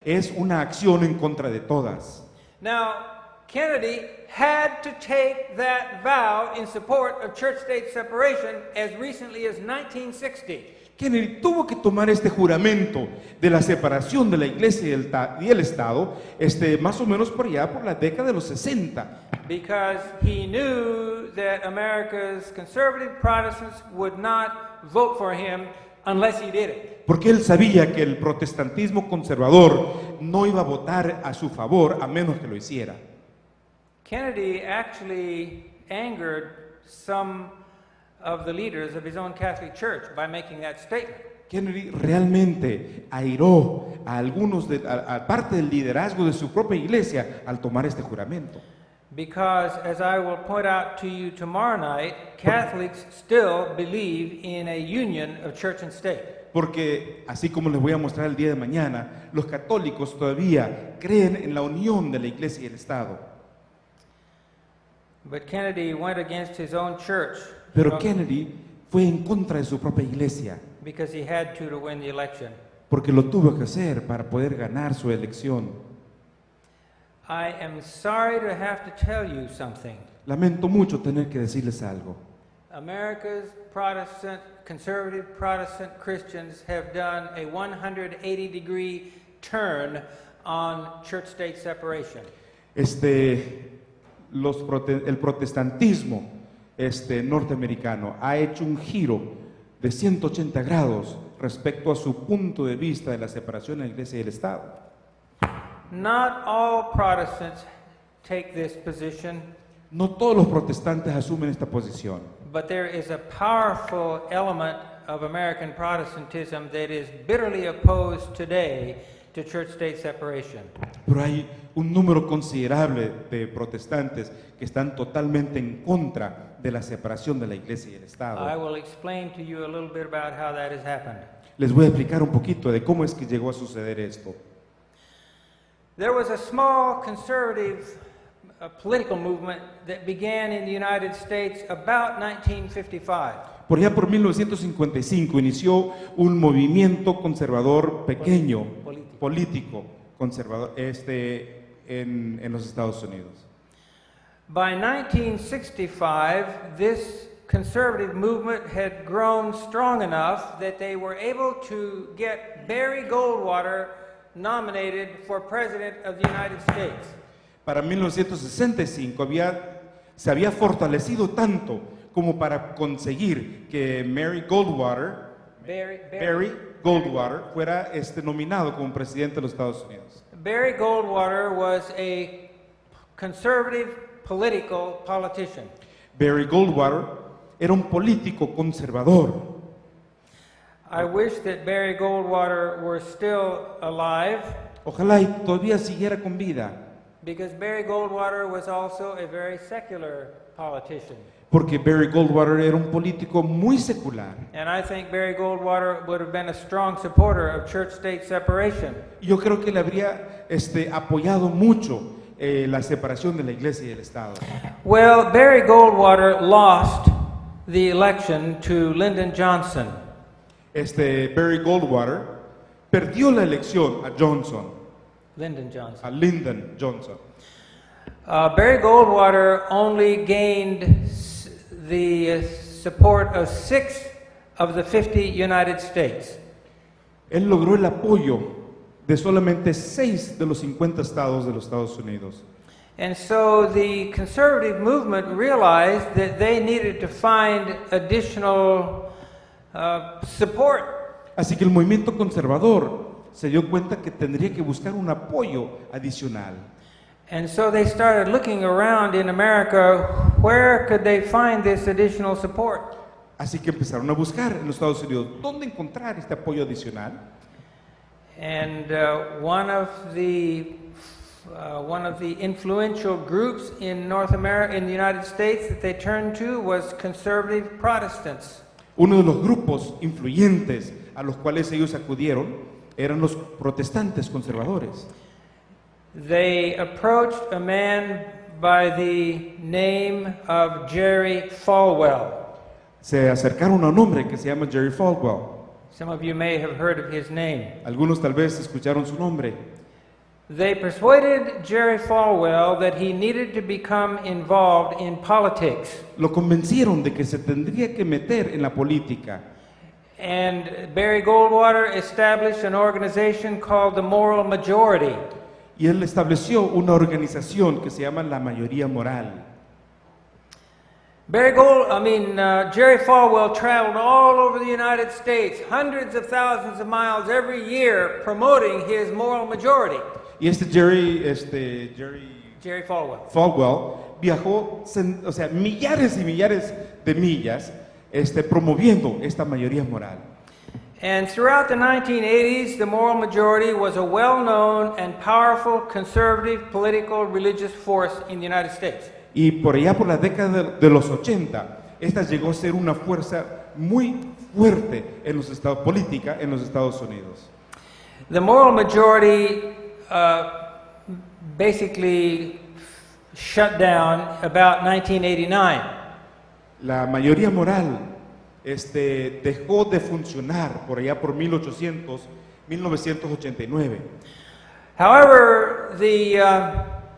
Es una acción en contra de todas. Now, Kennedy had to take that vow in support of church-state separation as recently as 1960. Kennedy tuvo que tomar este juramento de la separación de la iglesia y el Estado, más o menos por allá por la década de los 60. Because he knew that America's conservative Protestants would not vote for him unless he did it. Porque él sabía que el protestantismo conservador no iba a votar a su favor a menos que lo hiciera. Kennedy actually angered some of the leaders of his own Catholic Church by making that statement. Kennedy realmente airó a algunos a parte del liderazgo de su propia iglesia al tomar este juramento. Because, as I will point out to you tomorrow night, Catholics still believe in a union of church and state. Porque, así como les voy a mostrar el día de mañana, los católicos todavía creen en la unión de la iglesia y el Estado. But Kennedy went against his own church. Pero Kennedy fue en contra de su propia iglesia. Because he had to win the election. Porque lo tuvo que hacer para poder ganar su elección. I am sorry to have to tell you something. Lamento mucho tener que decirles algo. America's Protestant, conservative Protestant Christians have done a 180-degree turn on church-state separation. El protestantismo norteamericano ha hecho un giro de 180 grados respecto a su punto de vista de la separación de la iglesia y el Estado. Not all Protestants take this position. No todos los protestantes asumen esta posición. But there is a powerful element of American Protestantism that is bitterly opposed today to church-state separation. Pero hay un número considerable de protestantes que están totalmente en contra de la separación de la iglesia y el Estado. I will explain to you a little bit about how that has happened. Les voy a explicar un poquito de cómo es que llegó a suceder esto. There was a small conservative political movement that began in the United States about 1955. Por allá por 1955 inició un movimiento conservador pequeño, político conservador, en los Estados Unidos. By 1965, this conservative movement had grown strong enough that they were able to get Barry Goldwater nominated for President of the United States. Para 1965 se había fortalecido tanto como para conseguir que Barry Goldwater fuera nominado como presidente de los Estados Unidos. Barry Goldwater was a conservative politician. Barry Goldwater era un político conservador. I wish that Barry Goldwater were still alive. Ojalá y todavía siguiera con vida. Because Barry Goldwater was also a very secular politician. Porque Barry Goldwater era un político muy secular. And I think Barry Goldwater would have been a strong supporter of church-state separation. Yo creo que le habría apoyado mucho la separación de la iglesia y el Estado. Well, Barry Goldwater lost the election to Lyndon Johnson. Barry Goldwater perdió la elección a Lyndon Johnson. Lyndon Johnson. Barry Goldwater only gained the support of 6 of the 50 United States. Él logró el apoyo de solamente 6 de los 50 estados de los Estados Unidos. And so the conservative movement realized that they needed to find additional support. Así que el movimiento conservador se dio cuenta que tendría que buscar un apoyo adicional. And so they started looking around in America, where could they find this additional support? Así que empezaron a buscar en los Estados Unidos dónde encontrar este apoyo adicional. And one of the influential groups in North America, in the United States, that they turned to was conservative Protestants. Uno de los grupos influyentes a los cuales ellos acudieron eran los protestantes conservadores. They approached a man by the name of Jerry Falwell. Se acercaron a un hombre que se llama Jerry Falwell. Some of you may have heard of his name. Algunos tal vez escucharon su nombre. they persuaded Jerry Falwell that he needed to become involved in politics. Lo convencieron de que se tendría que meter en la política. And Barry Goldwater established an organization called the Moral Majority. Y él estableció una organización que se llama la Mayoría Moral. Jerry Falwell traveled all over the United States, hundreds of thousands of miles every year, promoting his moral majority. Y Jerry Falwell viajó, millares y millares de millas, promoviendo esta mayoría moral. And throughout the 1980s, the Moral Majority was a well-known and powerful conservative political religious force in the United States. Y por allá por la década de los 80, esta llegó a ser una fuerza muy fuerte en los estados política en los Estados Unidos. The Moral Majority basically shut down about 1989. La mayoría moral dejó de funcionar por allá por 1989. However,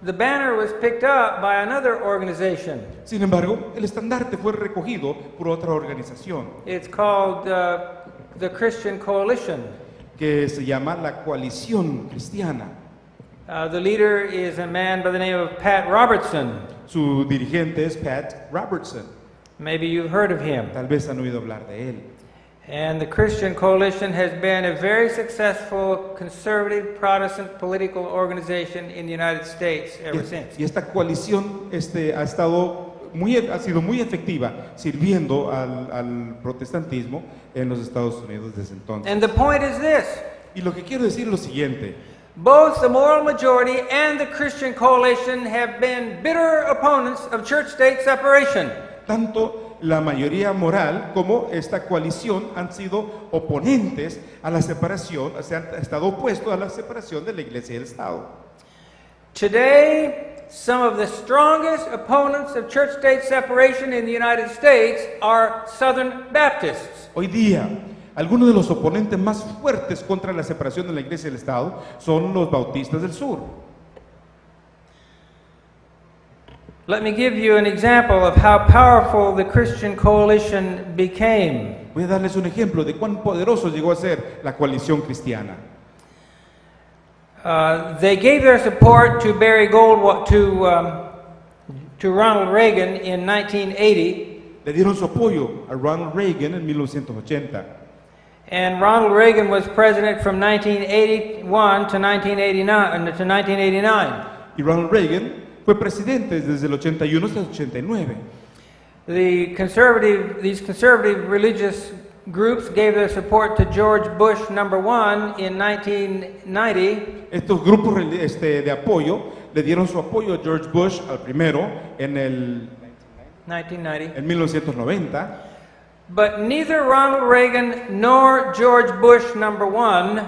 the banner was picked up by another organization. Sin embargo, el estandarte fue recogido por otra organización It's called the Christian Coalition. que se llama la Coalición Cristiana. The leader is a man by the name of Pat Robertson. Su dirigente es Pat Robertson. Maybe you've heard of him. Tal vez han oído hablar de él. And the Christian Coalition has been a very successful conservative Protestant political organization in the United States ever since. Y esta coalición ha sido muy efectiva sirviendo al protestantismo en los Estados Unidos desde entonces. And the point is this: Y lo que quiero decir es lo siguiente. both the Moral Majority and the Christian Coalition have been bitter opponents of church-state separation. Tanto la mayoría moral como esta coalición han sido oponentes a la separación, se han estado opuestos a la separación de la Iglesia y el Estado. Today, some of the strongest opponents of church-state separation in the United States are Southern Baptists. Hoy día, algunos de los oponentes más fuertes contra la separación de la Iglesia y el Estado son los bautistas del sur. Let me give you an example of how powerful the Christian Coalition became. Voy a darles un ejemplo de cuán poderoso llegó a ser la coalición cristiana. They gave their support to Barry Goldwater, to Ronald Reagan in 1980, Le dieron su apoyo a Ronald Reagan en 1980. and Ronald Reagan was president from 1981 to 1989. Y Ronald Reagan fue presidente desde el 81 hasta el 89. These conservative religious groups gave their support to George Bush #1 in 1990. Estos grupos de apoyo le dieron su apoyo a George Bush al primero en 1990. But neither Ronald Reagan nor George Bush #1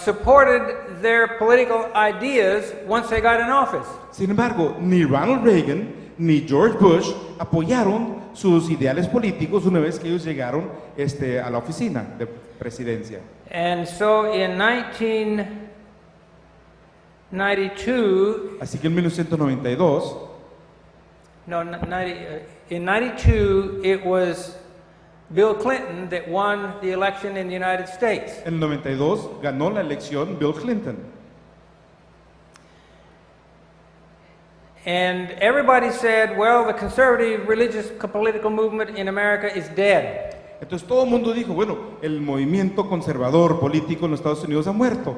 supported their political ideas once they got in office. Sin embargo, ni Ronald Reagan ni George Bush apoyaron sus ideales políticos una vez que ellos llegaron a la oficina de presidencia. And so in 1992, Así que en 1992, in 92, it was Bill Clinton that won the election in the United States. en el 92 ganó la elección Bill Clinton. And everybody said, well, the conservative religious political movement in America is dead. Entonces todo el mundo dijo, bueno, el movimiento conservador político en los Estados Unidos ha muerto.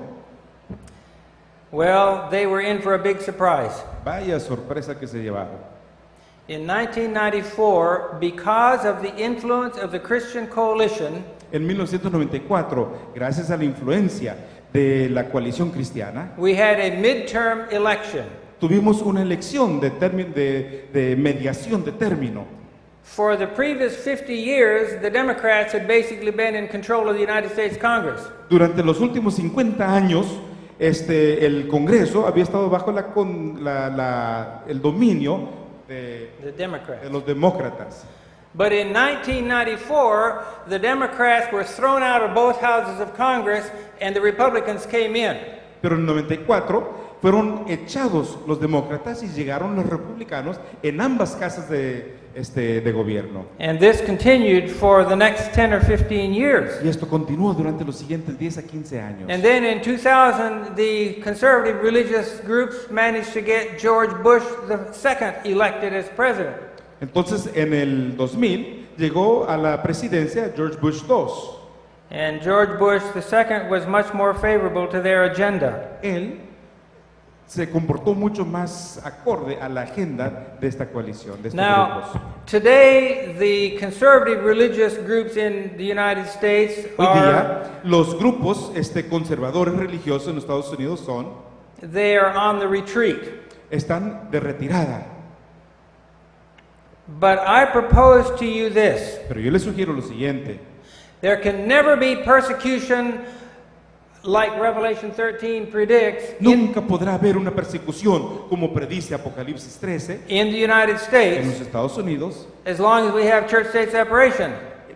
Well, they were in for a big surprise. Vaya sorpresa que se llevaron. In 1994, because of the influence of the Christian Coalition, En 1994, gracias a la influencia de la coalición cristiana, we had a midterm election. tuvimos una elección de mediación de término. For the previous 50 years, the Democrats had basically been in control of the United States Congress. Durante los últimos 50 años, el Congreso había estado bajo el dominio The Democrats. de los demócratas. But in 1994, the Democrats were thrown out of both houses of Congress and the Republicans came in. Pero en el 94 fueron echados los demócratas y llegaron los republicanos en ambas casas de gobierno. And this continued for the next 10 or 15 years. Y esto continuó durante los siguientes 10 a 15 años. And then in 2000, the conservative religious groups managed to get George Bush II elected as president. Entonces, en el 2000 llegó a la presidencia George Bush II. And George Bush II was much more favorable to their agenda. Él se comportó mucho más acorde a la agenda de esta coalición, de estos Now, grupos. today, the conservative religious groups in the United States Hoy are, día, los grupos conservadores religiosos en los Estados Unidos they are on the retreat. están de retirada. But I propose to you this. Pero yo les sugiero lo siguiente. There can never be persecution like Revelation 13 predicts Nunca podrá haber una persecución como predice Apocalipsis 13 in the United en States los Estados Unidos as long as we have church-state separation.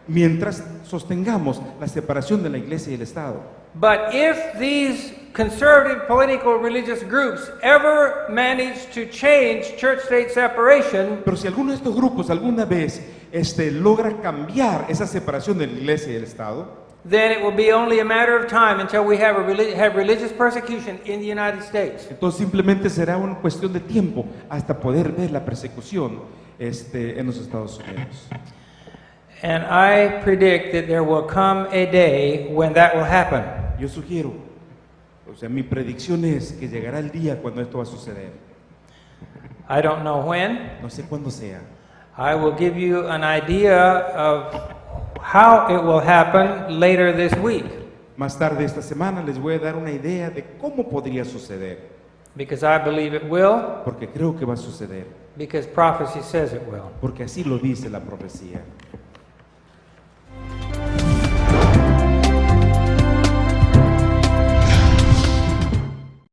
mientras sostengamos la separación de la iglesia y el Estado. But if these conservative political religious groups ever manage to change church-state separation, Pero si alguno de estos grupos alguna vez logra cambiar esa separación de la iglesia y el Estado, then it will be only a matter of time until we have religious persecution in the United States. entonces simplemente será una cuestión de tiempo hasta poder ver la persecución en los Estados Unidos. And I predict that there will come a day when that will happen. Yo sugiero, mi predicción es que llegará el día cuando esto va a suceder. I don't know when. No sé cuándo sea. I will give you an idea of how it will happen later this week, Más tarde esta semana les voy a dar una idea de cómo podría suceder, because I believe it will, porque creo que va a suceder, because prophecy says it will. porque así lo dice la profecía.